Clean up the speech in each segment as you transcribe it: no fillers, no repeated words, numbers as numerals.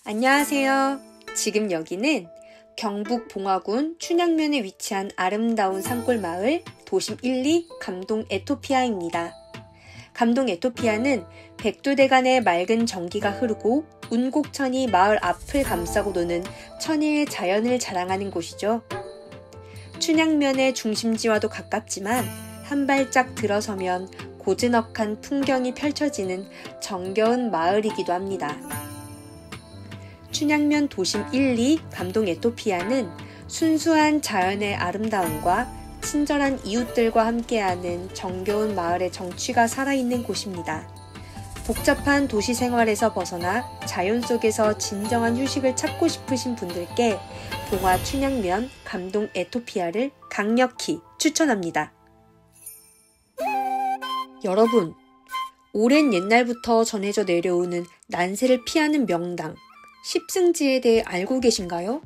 안녕하세요. 지금 여기는 경북 봉화군 춘향면에 위치한 아름다운 산골마을 도심 1, 2 감동 에토피아입니다. 감동 에토피아는 백두대간의 맑은 정기가 흐르고 운곡천이 마을 앞을 감싸고 노는 천혜의 자연을 자랑하는 곳이죠. 춘향면의 중심지와도 가깝지만 한 발짝 들어서면 고즈넉한 풍경이 펼쳐지는 정겨운 마을이기도 합니다. 춘향면 도심 1, 2 감동 에토피아는 순수한 자연의 아름다움과 친절한 이웃들과 함께하는 정겨운 마을의 정취가 살아있는 곳입니다. 복잡한 도시 생활에서 벗어나 자연 속에서 진정한 휴식을 찾고 싶으신 분들께 봉화 춘향면 감동 에토피아를 강력히 추천합니다. 여러분, 오랜 옛날부터 전해져 내려오는 난세를 피하는 명당 십승지에 대해 알고 계신가요?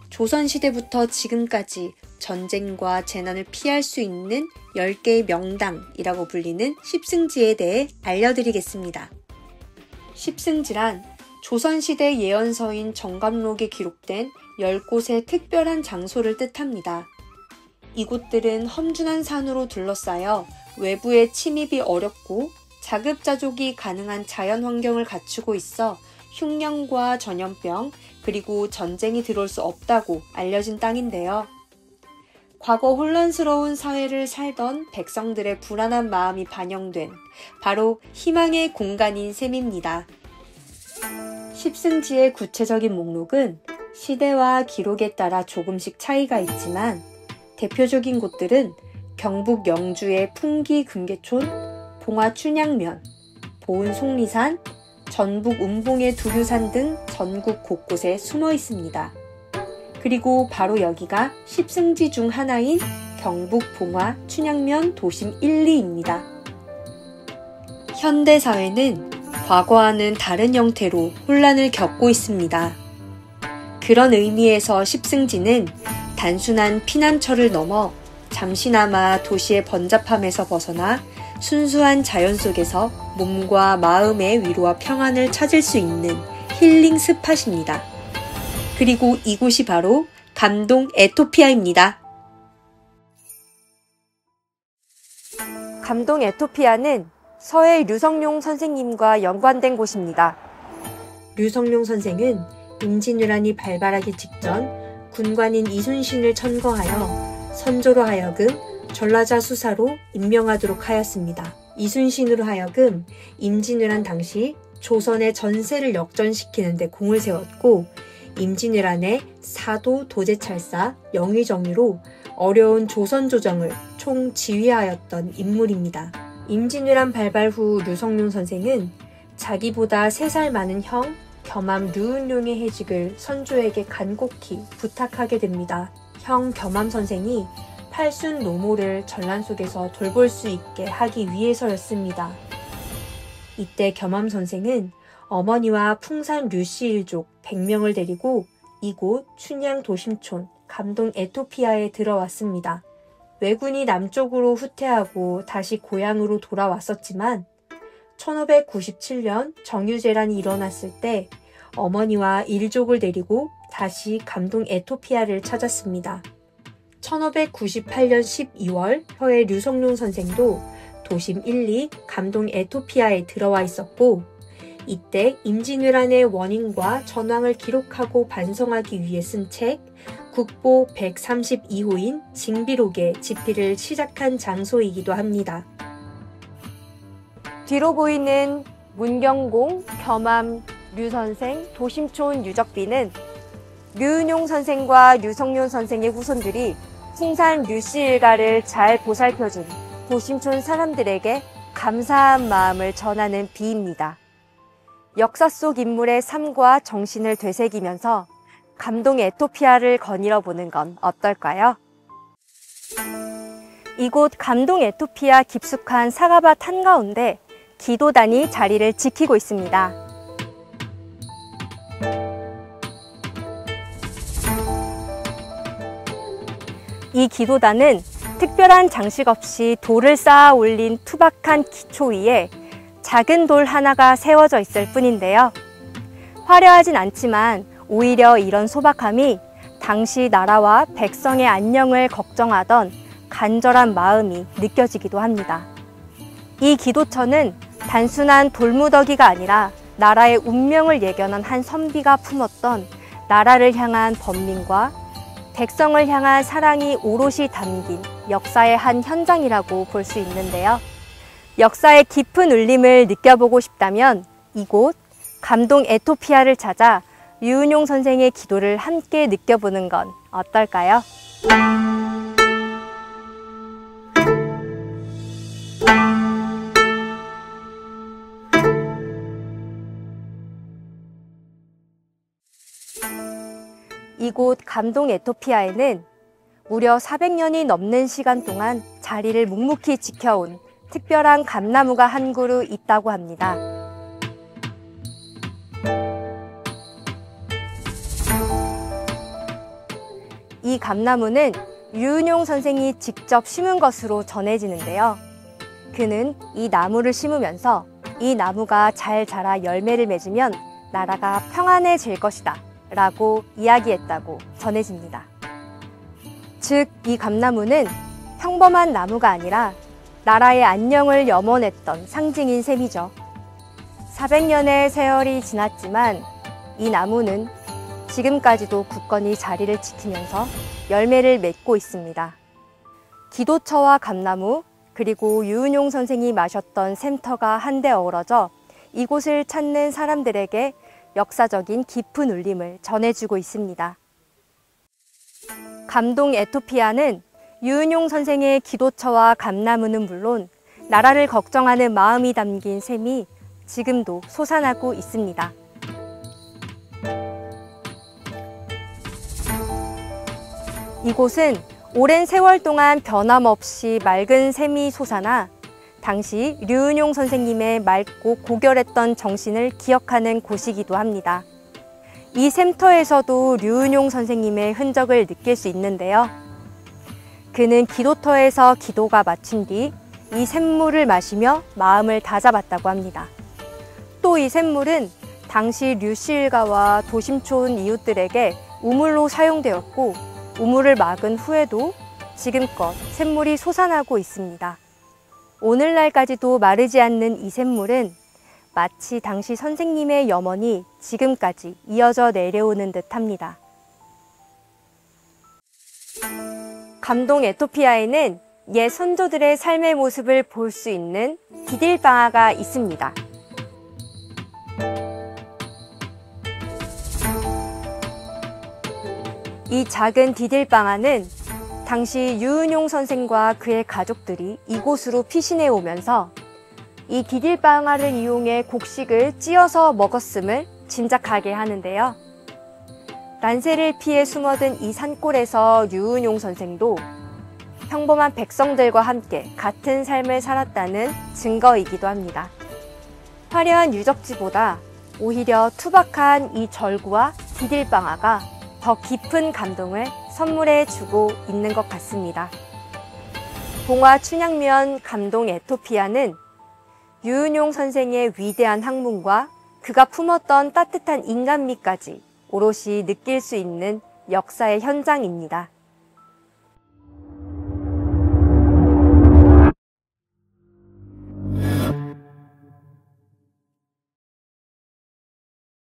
조선시대부터 지금까지 전쟁과 재난을 피할 수 있는 10개의 명당이라고 불리는 십승지에 대해 알려드리겠습니다. 십승지란 조선시대 예언서인 정감록에 기록된 10곳의 특별한 장소를 뜻합니다. 이곳들은 험준한 산으로 둘러싸여 외부의 침입이 어렵고 자급자족이 가능한 자연 환경을 갖추고 있어 흉년과 전염병, 그리고 전쟁이 들어올 수 없다고 알려진 땅인데요. 과거 혼란스러운 사회를 살던 백성들의 불안한 마음이 반영된 바로 희망의 공간인 셈입니다. 십승지의 구체적인 목록은 시대와 기록에 따라 조금씩 차이가 있지만 대표적인 곳들은 경북 영주의 풍기 금계촌, 봉화 춘향면, 보은 속리산, 전북 운봉의 두류산 등 전국 곳곳에 숨어 있습니다. 그리고 바로 여기가 십승지 중 하나인 경북 봉화 춘향면 도심 1, 2입니다. 현대사회는 과거와는 다른 형태로 혼란을 겪고 있습니다. 그런 의미에서 십승지는 단순한 피난처를 넘어 잠시나마 도시의 번잡함에서 벗어나 순수한 자연 속에서 몸과 마음의 위로와 평안을 찾을 수 있는 힐링 스팟입니다. 그리고 이곳이 바로 감동 에토피아입니다. 감동 에토피아는 서해 류성룡 선생님과 연관된 곳입니다. 류성룡 선생은 임진왜란이 발발하기 직전 군관인 이순신을 천거하여 선조로 하여금 전라자 수사로 임명하도록 하였습니다. 이순신으로 하여금 임진왜란 당시 조선의 전세를 역전시키는 데 공을 세웠고 임진왜란의 사도 도제찰사 영의정유로 어려운 조선 조정을 총지휘하였던 인물입니다. 임진왜란 발발 후 류성룡 선생은 자기보다 3살 많은 형 겸암 류은룡의 해직을 선조에게 간곡히 부탁하게 됩니다. 형 겸암 선생이 팔순 노모를 전란 속에서 돌볼 수 있게 하기 위해서였습니다. 이때 겸암 선생은 어머니와 풍산 류씨 일족 100명을 데리고 이곳 춘향 도심촌 감동 에토피아에 들어왔습니다. 왜군이 남쪽으로 후퇴하고 다시 고향으로 돌아왔었지만 1597년 정유재란이 일어났을 때 어머니와 일족을 데리고 다시 감동 에토피아를 찾았습니다. 1598년 12월 서해 류성룡 선생도 도심 1, 2 감동 에토피아에 들어와 있었고 이때 임진왜란의 원인과 전황을 기록하고 반성하기 위해 쓴 책 국보 132호인 징비록의 집필을 시작한 장소이기도 합니다. 뒤로 보이는 문경공, 겸암, 류선생, 도심촌 유적비는 류은용 선생과 류성룡 선생의 후손들이 풍산 류씨 일가를 잘 보살펴준 도심촌 사람들에게 감사한 마음을 전하는 비입니다. 역사 속 인물의 삶과 정신을 되새기면서 감동 에토피아를 거닐어 보는 건 어떨까요? 이곳 감동 에토피아 깊숙한 사과밭 한가운데 기도단이 자리를 지키고 있습니다. 이 기도단은 특별한 장식 없이 돌을 쌓아 올린 투박한 기초 위에 작은 돌 하나가 세워져 있을 뿐인데요. 화려하진 않지만 오히려 이런 소박함이 당시 나라와 백성의 안녕을 걱정하던 간절한 마음이 느껴지기도 합니다. 이 기도처는 단순한 돌무더기가 아니라 나라의 운명을 예견한 한 선비가 품었던 나라를 향한 번민과 백성을 향한 사랑이 오롯이 담긴 역사의 한 현장이라고 볼 수 있는데요. 역사의 깊은 울림을 느껴보고 싶다면 이곳 감동 에토피아를 찾아 류은용 선생의 기도를 함께 느껴보는 건 어떨까요? 이곳 감동 에토피아에는 무려 400년이 넘는 시간 동안 자리를 묵묵히 지켜온 특별한 감나무가 한 그루 있다고 합니다. 이 감나무는 류은용 선생이 직접 심은 것으로 전해지는데요. 그는 이 나무를 심으면서 이 나무가 잘 자라 열매를 맺으면 나라가 평안해질 것이다 라고 이야기했다고 전해집니다. 즉, 이 감나무는 평범한 나무가 아니라 나라의 안녕을 염원했던 상징인 셈이죠. 400년의 세월이 지났지만 이 나무는 지금까지도 굳건히 자리를 지키면서 열매를 맺고 있습니다. 기도처와 감나무, 그리고 류은용 선생이 마셨던 샘터가 한데 어우러져 이곳을 찾는 사람들에게 역사적인 깊은 울림을 전해주고 있습니다. 감동 에토피아는 류은용 선생의 기도처와 감나무는 물론 나라를 걱정하는 마음이 담긴 샘이 지금도 솟아나고 있습니다. 이곳은 오랜 세월 동안 변함없이 맑은 샘이 솟아나 당시 류은용 선생님의 맑고 고결했던 정신을 기억하는 곳이기도 합니다. 이 샘터에서도 류은용 선생님의 흔적을 느낄 수 있는데요. 그는 기도터에서 기도가 마친 뒤 이 샘물을 마시며 마음을 다잡았다고 합니다. 또 이 샘물은 당시 류씨 일가와 도심촌 이웃들에게 우물로 사용되었고 우물을 막은 후에도 지금껏 샘물이 솟아나고 있습니다. 오늘날까지도 마르지 않는 이 샘물은 마치 당시 선생님의 염원이 지금까지 이어져 내려오는 듯합니다. 감동 에토피아에는 옛 선조들의 삶의 모습을 볼 수 있는 디딜방아가 있습니다. 이 작은 디딜방아는 당시 류은용 선생과 그의 가족들이 이곳으로 피신해 오면서 이 디딜방아를 이용해 곡식을 찧어서 먹었음을 짐작하게 하는데요. 난세를 피해 숨어든 이 산골에서 류은용 선생도 평범한 백성들과 함께 같은 삶을 살았다는 증거이기도 합니다. 화려한 유적지보다 오히려 투박한 이 절구와 디딜방아가 더 깊은 감동을 선물해 주고 있는 것 같습니다. 봉화 춘향면 감동 에토피아는 류은용 선생의 위대한 학문과 그가 품었던 따뜻한 인간미까지 오롯이 느낄 수 있는 역사의 현장입니다.